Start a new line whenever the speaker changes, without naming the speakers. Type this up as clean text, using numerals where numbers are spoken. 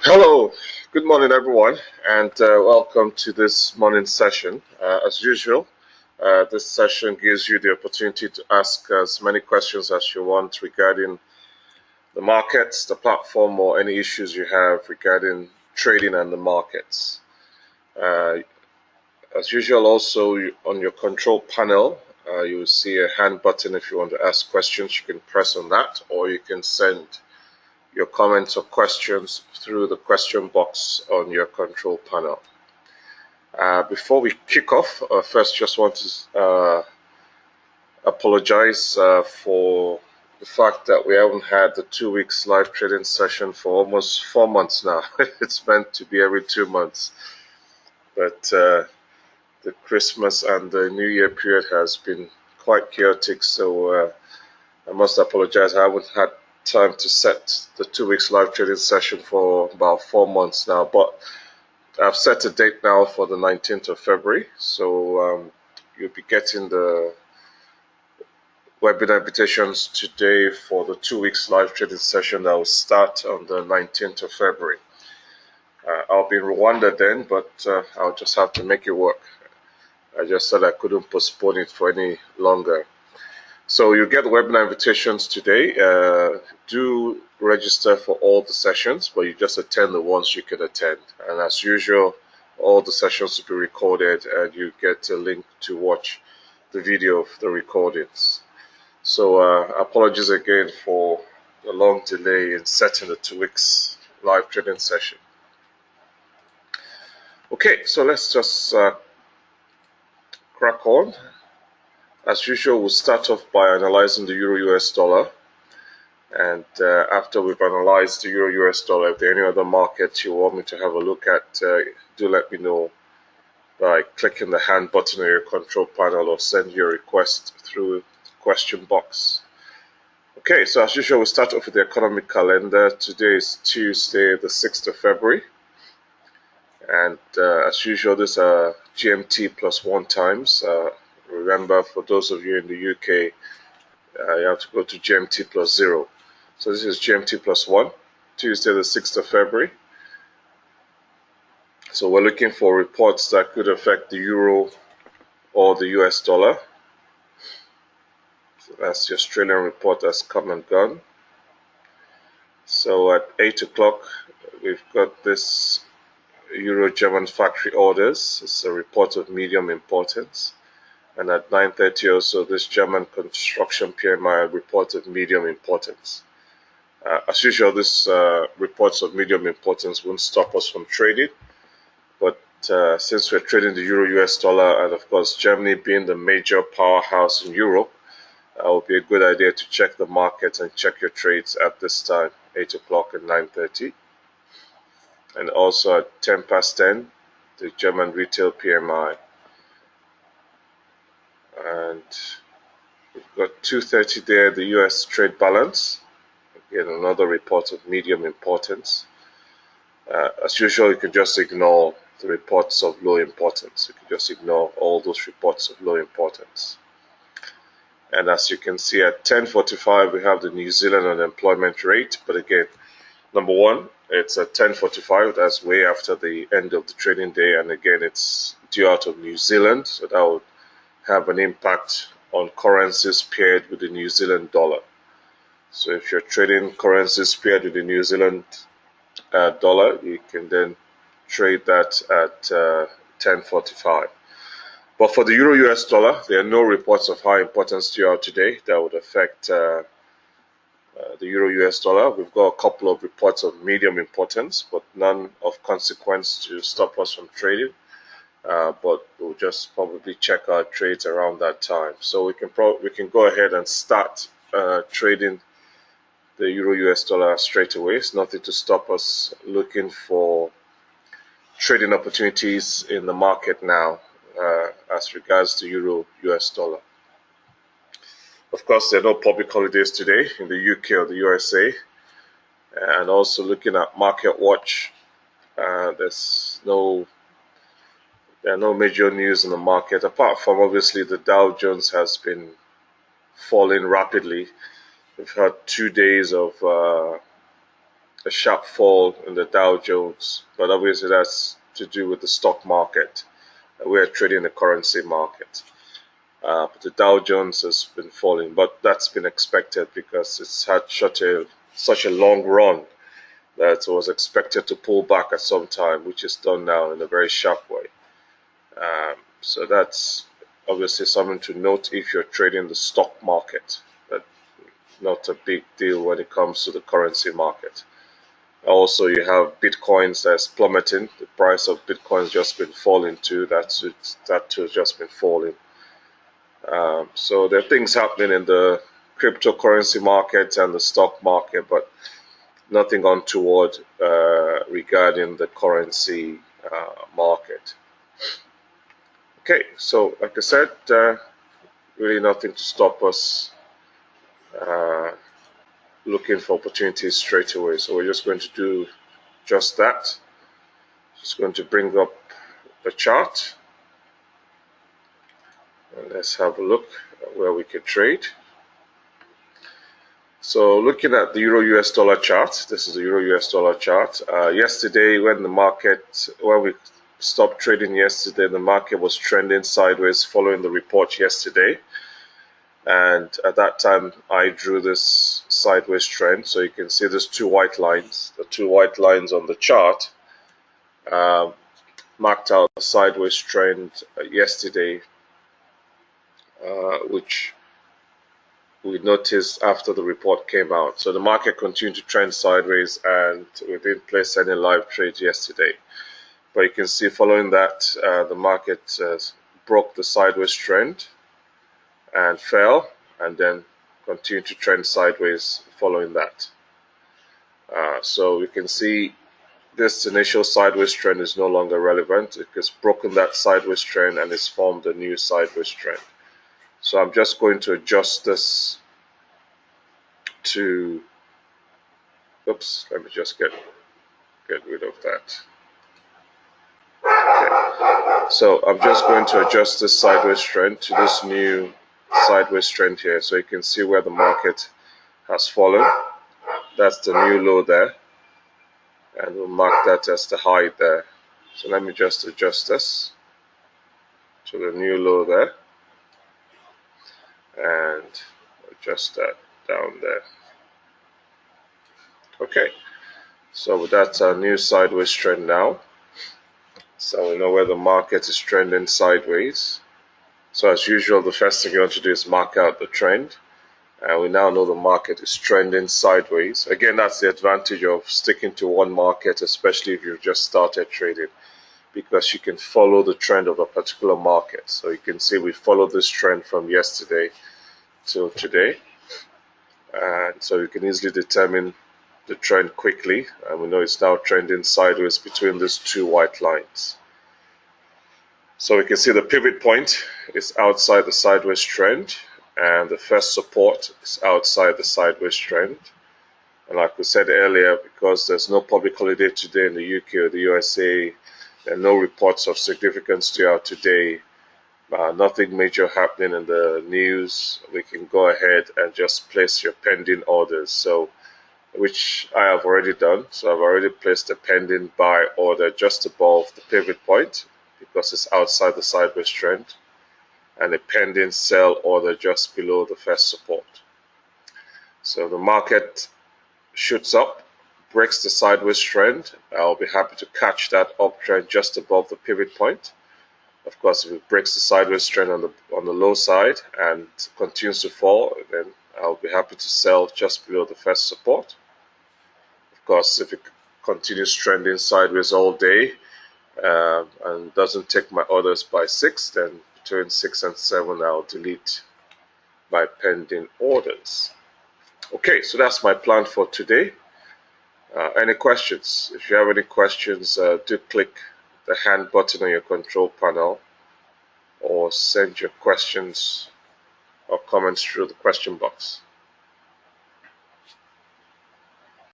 Hello, good morning, everyone, and welcome to this morning session. As usual, this session gives you the opportunity to ask as many questions as you want regarding the markets, the platform, or any issues you have regarding trading and the markets. Uh, as usual, also on your control panel, you will see a hand button. If you want to ask questions, you can press on that, or you can send your comments or questions through the question box on your control panel. Before we kick off, first just want to apologize for the fact that we haven't had the 2 weeks live trading session for almost 4 months now. It's meant to be every 2 months, but the Christmas and the New Year period has been quite chaotic, so I must apologize. I haven't had time to set the 2 weeks live trading session for about 4 months now, but I've set a date now for the 19th of February, so you'll be getting the webinar invitations today for the 2 weeks live trading session that will start on the 19th of February. I'll be in Rwanda then, but I'll just have to make it work. I just said I couldn't postpone it for any longer. So you get the webinar invitations today. Do register for all the sessions, but you just attend the ones you can attend. And as usual, all the sessions will be recorded and you get a link to watch the video of the recordings. So apologies again for the long delay in setting the 2 weeks live trading session. Okay, so let's just crack on. As usual, we'll start off by analyzing the Euro-US dollar. And after we've analyzed the Euro-US dollar, if there are any other markets you want me to have a look at, do let me know by clicking the hand button on your control panel or send your request through the question box. Okay, so as usual, we'll start off with the economic calendar. Today is Tuesday, the 6th of February. And as usual, these are GMT plus 1 times. Remember, for those of you in the UK, you have to go to GMT plus 0. So this is GMT plus 1, Tuesday the 6th of February. So we're looking for reports that could affect the euro or the US dollar. So that's the Australian report that's come and gone. So at 8 o'clock, we've got this Euro-German factory orders. It's a report of medium importance. And at 9:30 also, this German construction PMI report of medium importance. As usual, this reports of medium importance won't stop us from trading. But since we're trading the Euro-US dollar, and of course Germany being the major powerhouse in Europe, it will be a good idea to check the market and check your trades at this time, 8 o'clock and 9:30. And also at 10 past 10, the German retail PMI. And we've got 2:30 there, the US trade balance. Again, another report of medium importance. As usual, you can just ignore the reports of low importance. You can just ignore all those reports of low importance. And as you can see at 10:45, we have the New Zealand unemployment rate. But again, number one, it's at 10:45. That's way after the end of the trading day. And again, it's due out of New Zealand. So that would have an impact on currencies paired with the New Zealand dollar. So if you're trading currencies paired with the New Zealand dollar, you can then trade that at 10:45. But for the Euro-US dollar, there are no reports of high importance due out today that would affect the Euro-US dollar. We've got a couple of reports of medium importance, but none of consequence to stop us from trading. But we'll just probably check our trades around that time. So we can go ahead and start trading the Euro-US dollar straight away. It's nothing to stop us looking for trading opportunities in the market now as regards to Euro-US dollar. Of course, there are no public holidays today in the UK or the USA. And also looking at Market Watch, there are no major news in the market, apart from obviously the Dow Jones has been falling rapidly. We've had 2 days of a sharp fall in the Dow Jones, but obviously that's to do with the stock market. We're trading the currency market. But the Dow Jones has been falling, but that's been expected because it's had such a long run that it was expected to pull back at some time, which is done now in a very sharp way. So that's obviously something to note if you're trading the stock market. That's not a big deal when it comes to the currency market. Also, you have Bitcoins that's plummeting. The price of Bitcoin's just been falling too. That too has just been falling. So there are things happening in the cryptocurrency market and the stock market, but nothing untoward regarding the currency market. Okay, so like I said, really nothing to stop us looking for opportunities straight away. So we're just going to do just that. Just going to bring up the chart. And let's have a look at where we can trade. So looking at the Euro US dollar chart, this is the Euro US dollar chart. Yesterday when we stopped trading yesterday, the market was trending sideways following the report yesterday. And at that time, I drew this sideways trend. So you can see there's two white lines. The two white lines on the chart marked out a sideways trend yesterday, which we noticed after the report came out. So the market continued to trend sideways, and we didn't place any live trades yesterday. But you can see following that, the market broke the sideways trend and fell, and then continued to trend sideways following that. So we can see this initial sideways trend is no longer relevant. It has broken that sideways trend and it's formed a new sideways trend. So I'm just going to adjust this to, oops, let me just get rid of that. Okay. So I'm just going to adjust this sideways trend to this new sideways trend here, so you can see where the market has fallen. That's the new low there, and we'll mark that as the high there. So let me just adjust this to the new low there and adjust that down there. Okay, so that's our new sideways trend now. So we know where the market is trending sideways. So as usual, the first thing you want to do is mark out the trend. And we now know the market is trending sideways. Again, that's the advantage of sticking to one market, especially if you've just started trading, because you can follow the trend of a particular market. So you can see we followed this trend from yesterday till today. And so you can easily determine the trend quickly. And we know it's now trending sideways between these two white lines. So we can see the pivot point is outside the sideways trend, and the first support is outside the sideways trend. And like we said earlier, because there's no public holiday today in the UK or the USA, there are no reports of significance throughout today, nothing major happening in the news, we can go ahead and just place your pending orders. So, which I have already done. So I've already placed a pending buy order just above the pivot point because it's outside the sideways trend, and a pending sell order just below the first support. So the market shoots up, breaks the sideways trend. I'll be happy to catch that uptrend just above the pivot point. Of course, if it breaks the sideways trend on the low side and continues to fall, then I'll be happy to sell just below the first support. Of course, if it continues trending sideways all day and doesn't take my orders by 6, then between 6 and 7 I'll delete my pending orders. Okay, so that's my plan for today. Any questions? If you have any questions, do click the hand button on your control panel or send your questions or comments through the question box.